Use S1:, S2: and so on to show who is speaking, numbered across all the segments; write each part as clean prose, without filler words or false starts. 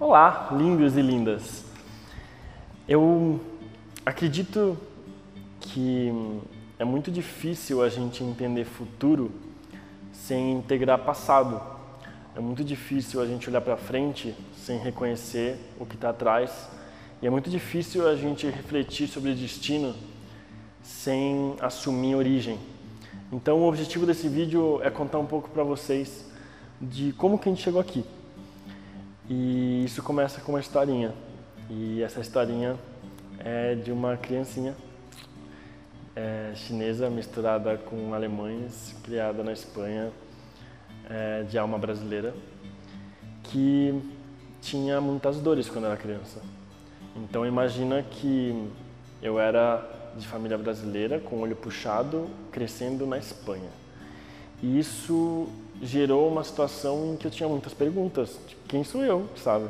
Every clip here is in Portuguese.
S1: Olá, lindos e lindas! Eu acredito que é muito difícil a gente entender futuro sem integrar passado. É muito difícil a gente olhar para frente sem reconhecer o que está atrás. E é muito difícil a gente refletir sobre destino sem assumir origem. Então o objetivo desse vídeo é contar um pouco para vocês de como que a gente chegou aqui. E isso começa com uma historinha. E essa historinha é de uma criancinha chinesa misturada com alemães, criada na Espanha, de alma brasileira, que tinha muitas dores quando era criança. Então imagina que eu era de família brasileira, com o olho puxado, crescendo na Espanha. E isso gerou uma situação em que eu tinha muitas perguntas, tipo, quem sou eu, sabe?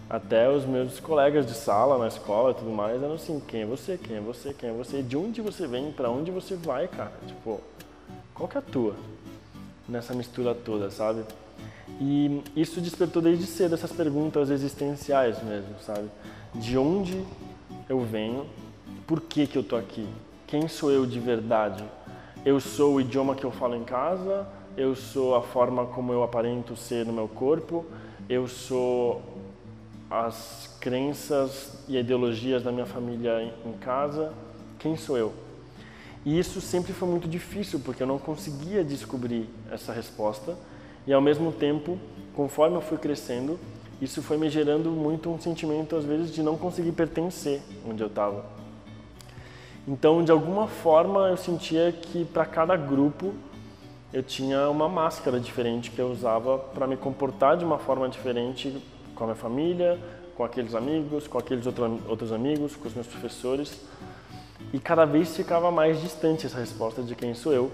S1: Até os meus colegas de sala, na escola e tudo mais, eram assim, quem é você, quem é você, quem é você, de onde você vem, pra onde você vai, cara? Tipo, qual que é a tua? Nessa mistura toda, sabe? E isso despertou desde cedo essas perguntas existenciais mesmo, sabe? De onde eu venho, por que que eu tô aqui? Quem sou eu de verdade? Eu sou o idioma que eu falo em casa? Eu sou a forma como eu aparento ser no meu corpo? Eu sou as crenças e ideologias da minha família em casa? Quem sou eu? E isso sempre foi muito difícil, porque eu não conseguia descobrir essa resposta. E ao mesmo tempo, conforme eu fui crescendo, isso foi me gerando muito um sentimento, às vezes, de não conseguir pertencer onde eu estava. Então, de alguma forma, eu sentia que para cada grupo eu tinha uma máscara diferente que eu usava para me comportar de uma forma diferente com a minha família, com aqueles amigos, com aqueles outros amigos, com os meus professores. E cada vez ficava mais distante essa resposta de quem sou eu.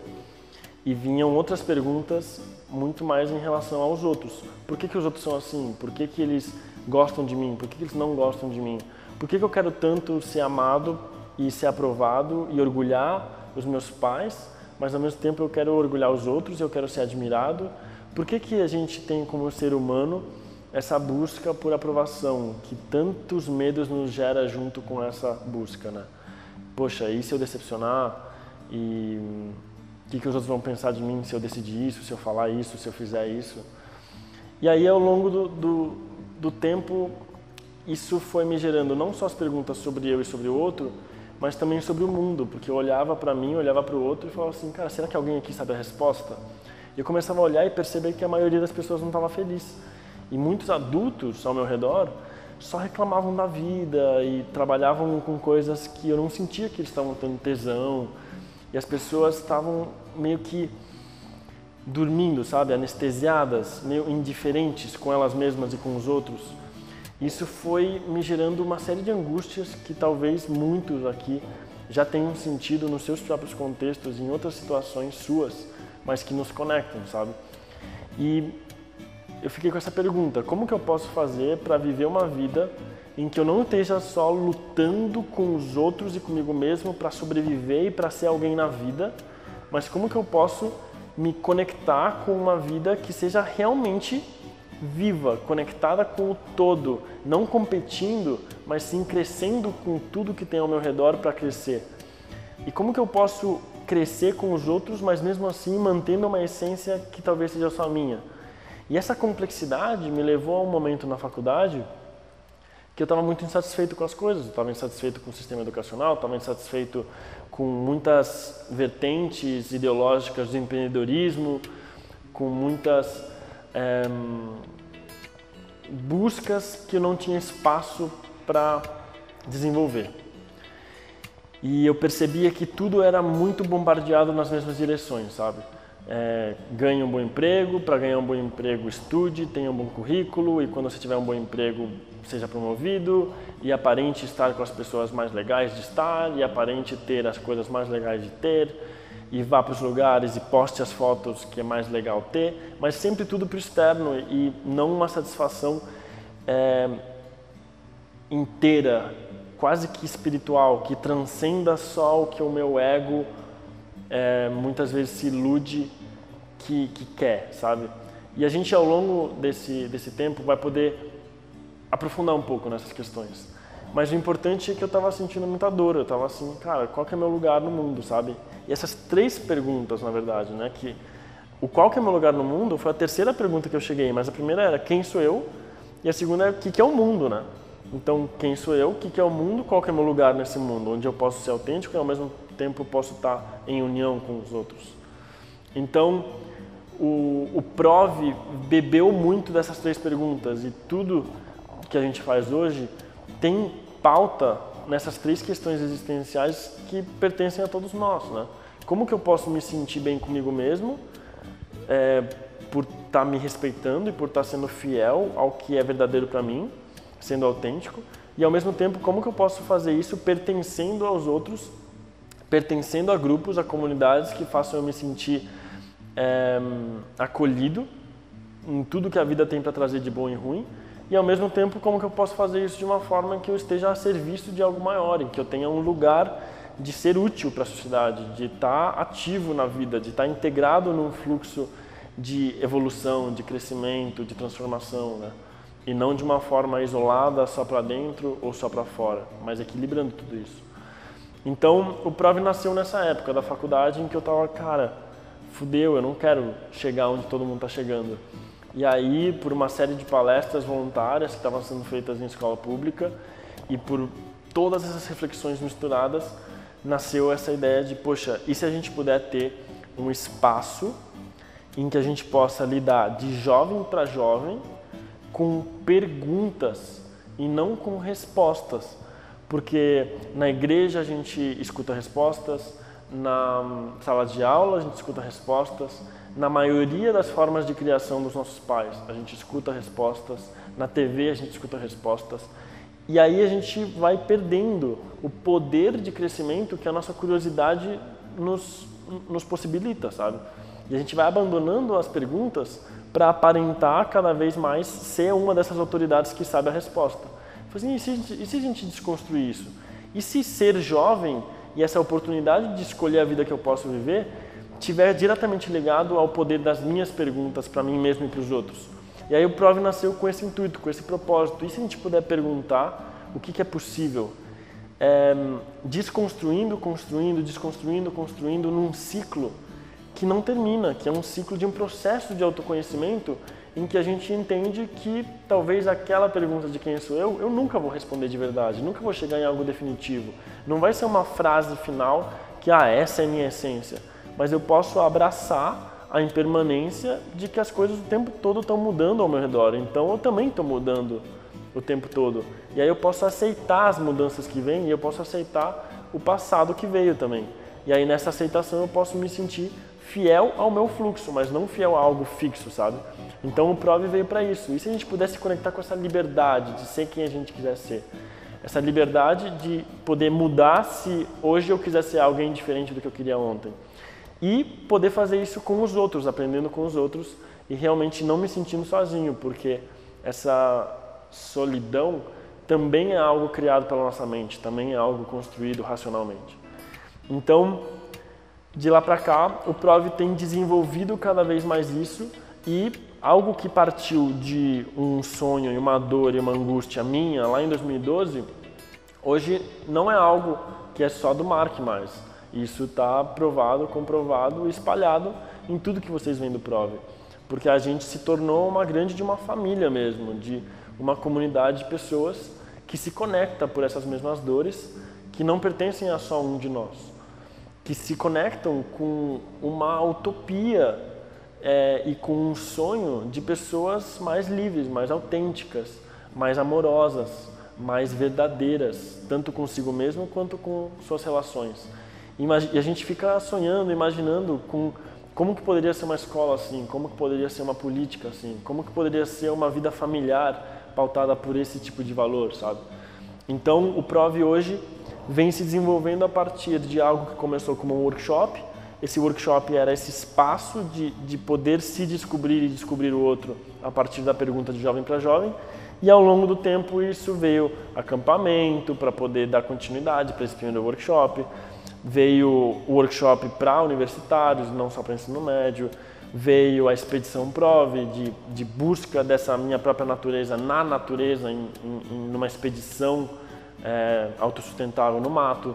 S1: E vinham outras perguntas muito mais em relação aos outros. Por que que os outros são assim? Por que que eles gostam de mim? Por que que eles não gostam de mim? Por que que eu quero tanto ser amado e ser aprovado e orgulhar os meus pais, mas ao mesmo tempo eu quero orgulhar os outros e eu quero ser admirado? Por que que a gente tem como ser humano essa busca por aprovação, que tantos medos nos gera junto com essa busca, né? Poxa, e se eu decepcionar? E o que os outros vão pensar de mim se eu decidir isso, se eu falar isso, se eu fizer isso? E aí, ao longo do tempo, isso foi me gerando não só as perguntas sobre eu e sobre o outro, mas também sobre o mundo, porque eu olhava para mim, olhava para o outro e falava assim, cara, será que alguém aqui sabe a resposta? E eu começava a olhar e perceber que a maioria das pessoas não estava feliz. E muitos adultos ao meu redor só reclamavam da vida e trabalhavam com coisas que eu não sentia que eles estavam tendo tesão. E as pessoas estavam meio que dormindo, sabe? Anestesiadas, meio indiferentes com elas mesmas e com os outros. Isso foi me gerando uma série de angústias que talvez muitos aqui já tenham sentido nos seus próprios contextos, em outras situações suas, mas que nos conectam, sabe? E eu fiquei com essa pergunta, como que eu posso fazer para viver uma vida em que eu não esteja só lutando com os outros e comigo mesmo para sobreviver e para ser alguém na vida, mas como que eu posso me conectar com uma vida que seja realmente viva, conectada com o todo, não competindo, mas sim crescendo com tudo que tem ao meu redor para crescer. E como que eu posso crescer com os outros, mas mesmo assim mantendo uma essência que talvez seja só minha? E essa complexidade me levou a um momento na faculdade que eu estava muito insatisfeito com as coisas. Eu estava insatisfeito com o sistema educacional, estava insatisfeito com muitas vertentes ideológicas do empreendedorismo, com muitas buscas que eu não tinha espaço para desenvolver. E eu percebia que tudo era muito bombardeado nas mesmas direções, sabe? Ganhe um bom emprego, para ganhar um bom emprego estude, tenha um bom currículo e quando você tiver um bom emprego seja promovido e aparente estar com as pessoas mais legais de estar e aparente ter as coisas mais legais de ter e vá para os lugares e poste as fotos que é mais legal ter, mas sempre tudo para o externo e não uma satisfação inteira, quase que espiritual, que transcenda só o que o meu ego muitas vezes se ilude que quer, sabe? E a gente ao longo desse tempo vai poder aprofundar um pouco nessas questões. Mas o importante é que eu estava sentindo muita dor, eu estava assim, cara, qual que é meu lugar no mundo, sabe? E essas 3 perguntas, na verdade, né, que o qual que é meu lugar no mundo foi a terceira pergunta que eu cheguei, mas a primeira era quem sou eu e a segunda é o que é o mundo, né? Então, quem sou eu, o que é o mundo, qual que é meu lugar nesse mundo, onde eu posso ser autêntico e ao mesmo tempo eu posso estar em união com os outros. Então, o Prove bebeu muito dessas 3 perguntas e tudo que a gente faz hoje tem pauta nessas 3 questões existenciais que pertencem a todos nós, né? Como que eu posso me sentir bem comigo mesmo, por estar me respeitando e por estar sendo fiel ao que é verdadeiro para mim, sendo autêntico, e ao mesmo tempo como que eu posso fazer isso pertencendo aos outros, pertencendo a grupos, a comunidades que façam eu me sentir acolhido em tudo que a vida tem para trazer de bom e ruim, e ao mesmo tempo como que eu posso fazer isso de uma forma que eu esteja a serviço de algo maior, em que eu tenha um lugar de ser útil para a sociedade, de estar ativo na vida, de estar integrado num fluxo de evolução, de crescimento, de transformação, né? E não de uma forma isolada, só para dentro ou só para fora, mas equilibrando tudo isso. Então, o Prove nasceu nessa época da faculdade em que eu estava, cara, fudeu, eu não quero chegar onde todo mundo está chegando. E aí, por uma série de palestras voluntárias que estavam sendo feitas em escola pública e por todas essas reflexões misturadas, nasceu essa ideia de, poxa, e se a gente puder ter um espaço em que a gente possa lidar de jovem para jovem com perguntas e não com respostas, porque na igreja a gente escuta respostas, na sala de aula a gente escuta respostas, na maioria das formas de criação dos nossos pais a gente escuta respostas, na TV a gente escuta respostas, e aí a gente vai perdendo o poder de crescimento que a nossa curiosidade nos possibilita, sabe? E a gente vai abandonando as perguntas para aparentar cada vez mais ser uma dessas autoridades que sabe a resposta. Assim, e se a gente desconstruir isso? E se ser jovem e essa oportunidade de escolher a vida que eu posso viver estiver diretamente ligado ao poder das minhas perguntas para mim mesmo e para os outros? E aí o Prove nasceu com esse intuito, com esse propósito. E se a gente puder perguntar o que é possível? Desconstruindo, construindo, desconstruindo, construindo num ciclo que não termina, que é um ciclo de um processo de autoconhecimento em que a gente entende que talvez aquela pergunta de quem sou eu nunca vou responder de verdade, nunca vou chegar em algo definitivo. Não vai ser uma frase final que, essa é a minha essência, mas eu posso abraçar a impermanência de que as coisas o tempo todo estão mudando ao meu redor, então eu também estou mudando o tempo todo. E aí eu posso aceitar as mudanças que vêm e eu posso aceitar o passado que veio também. E aí nessa aceitação eu posso me sentir fiel ao meu fluxo, mas não fiel a algo fixo, sabe? Então o Prove veio para isso. E se a gente pudesse conectar com essa liberdade de ser quem a gente quiser ser? Essa liberdade de poder mudar se hoje eu quiser ser alguém diferente do que eu queria ontem. E poder fazer isso com os outros, aprendendo com os outros e realmente não me sentindo sozinho, porque essa solidão também é algo criado pela nossa mente, também é algo construído racionalmente. Então, de lá para cá, o Prove tem desenvolvido cada vez mais isso e algo que partiu de um sonho e uma dor e uma angústia minha lá em 2012, hoje não é algo que é só do Mark mais. Isso está provado, comprovado e espalhado em tudo que vocês veem do Prove. Porque a gente se tornou uma família mesmo, de uma comunidade de pessoas que se conecta por essas mesmas dores, que não pertencem a só um de nós, que se conectam com uma utopia e com um sonho de pessoas mais livres, mais autênticas, mais amorosas, mais verdadeiras, tanto consigo mesmo quanto com suas relações. E a gente fica sonhando, imaginando como que poderia ser uma escola assim, como que poderia ser uma política assim, como que poderia ser uma vida familiar pautada por esse tipo de valor, sabe? Então, o Prove hoje vem se desenvolvendo a partir de algo que começou como um workshop. Esse workshop era esse espaço de poder se descobrir e descobrir o outro a partir da pergunta de jovem para jovem. E ao longo do tempo isso veio acampamento para poder dar continuidade para esse primeiro workshop. Veio o workshop para universitários, não só para ensino médio. veio a Expedição Prove, de busca dessa minha própria natureza na natureza, numa expedição autossustentável no mato.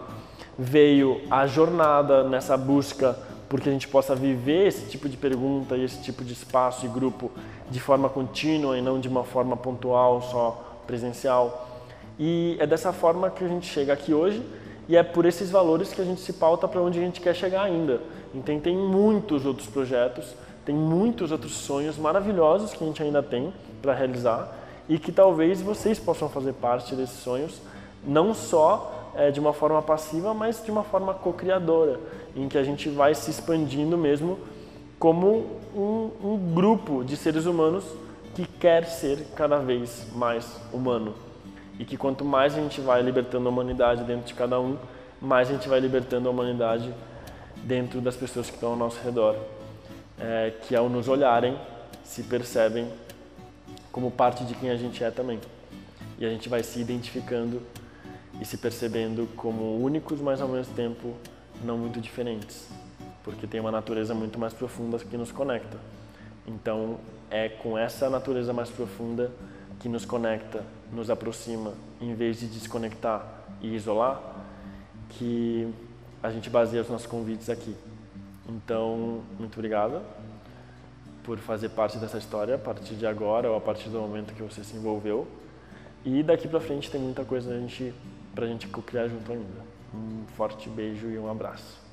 S1: Veio a jornada nessa busca porque a gente possa viver esse tipo de pergunta e esse tipo de espaço e grupo de forma contínua e não de uma forma pontual, só presencial. E é dessa forma que a gente chega aqui hoje e é por esses valores que a gente se pauta para onde a gente quer chegar ainda. Então tem muitos outros projetos, tem muitos outros sonhos maravilhosos que a gente ainda tem para realizar e que talvez vocês possam fazer parte desses sonhos, não só de uma forma passiva, mas de uma forma co-criadora, em que a gente vai se expandindo mesmo como um grupo de seres humanos que quer ser cada vez mais humano. E que quanto mais a gente vai libertando a humanidade dentro de cada um, mais a gente vai libertando a humanidade dentro das pessoas que estão ao nosso redor. Que ao nos olharem, se percebem como parte de quem a gente é também. E a gente vai se identificando e se percebendo como únicos, mas ao mesmo tempo não muito diferentes, porque tem uma natureza muito mais profunda que nos conecta. Então é com essa natureza mais profunda que nos conecta, nos aproxima, em vez de desconectar e isolar, que a gente baseia os nossos convites aqui. Então, muito obrigado por fazer parte dessa história a partir de agora ou a partir do momento que você se envolveu. E daqui pra frente tem muita coisa pra gente co-criar junto ainda. Um forte beijo e um abraço.